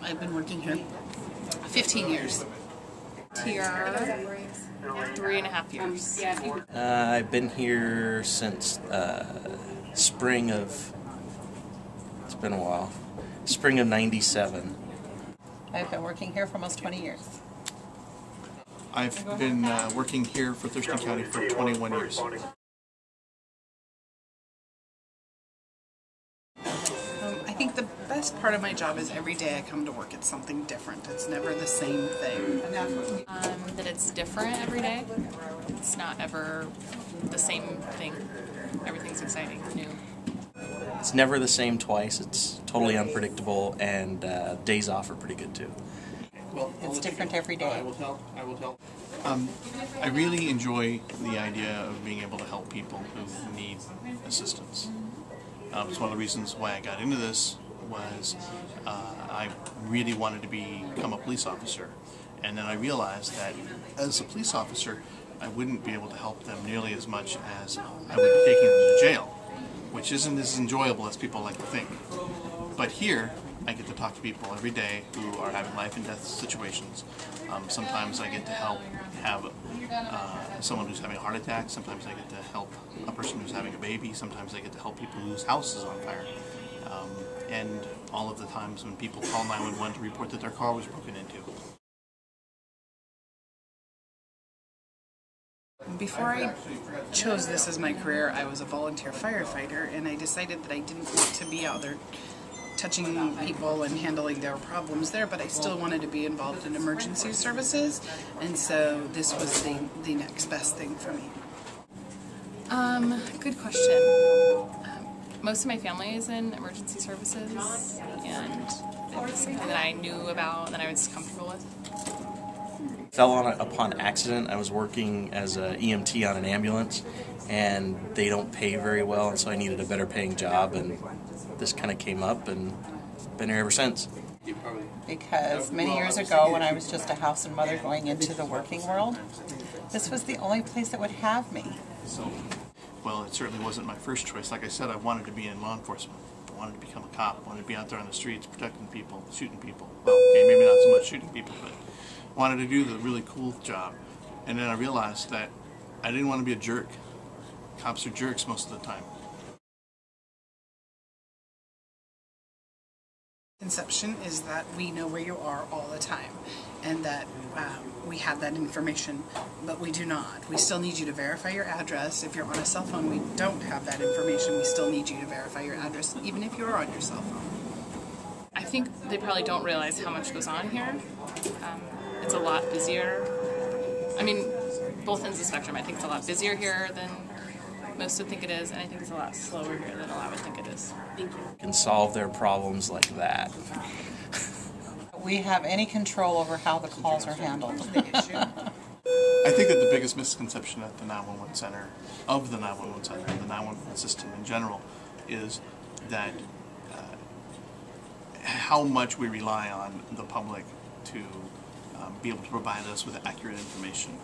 I've been working here 15 years. Here, 3.5 years. I've been here since spring of, it's been a while, spring of '97. I've been working here for almost 20 years. I've been working here for Thurston County for 21 years. I think the best part of my job is every day I come to work, it's something different. It's never the same thing. That it's different every day. It's not ever the same thing. Everything's exciting, new. It's never the same twice. It's totally unpredictable, and days off are pretty good too. Well, It's different every day. I will tell. I really enjoy the idea of being able to help people who need assistance. It's one of the reasons why I got into this was I really wanted to become a police officer. And then I realized that as a police officer, I wouldn't be able to help them nearly as much as I would be taking them to jail, which isn't as enjoyable as people like to think. But here, I get to talk to people every day who are having life and death situations. Sometimes I get to help have someone who's having a heart attack. Sometimes I get to help a person who's having a baby. Sometimes I get to help people whose house is on fire. And all of the times when people call 911 to report that their car was broken into. Before I chose this as my career, I was a volunteer firefighter, and I decided that I didn't want to be out there touching people and handling their problems there, but I still wanted to be involved in emergency services, and so this was the next best thing for me. Good question. Most of my family is in emergency services, and it was something that I knew about and that I was comfortable with. Fell upon accident. I was working as an EMT on an ambulance, and they don't pay very well, and so I needed a better paying job, and this kind of came up, and been here ever since. Because many years ago, when I was just a house and mother going into the working world, this was the only place that would have me. Well, it certainly wasn't my first choice. Like I said, I wanted to be in law enforcement. I wanted to become a cop. I wanted to be out there on the streets protecting people, shooting people. Well, okay, maybe not so much shooting people, but I wanted to do the really cool job. And then I realized that I didn't want to be a jerk. Cops are jerks most of the time. Conception is that we know where you are all the time, and that we have that information, but we do not. We still need you to verify your address. If you're on a cell phone, we don't have that information. We still need you to verify your address, even if you're on your cell phone. I think they probably don't realize how much goes on here. It's a lot busier. I mean, both ends of the spectrum. I think it's a lot busier here than most would think it is, and I think it's a lot slower here than a lot would think it is. Thank you. Can solve their problems like that. We have any control over how the calls are handled. I think that the biggest misconception at the 911 center, of the 911 center, and the 911 system in general, is that how much we rely on the public to be able to provide us with accurate information.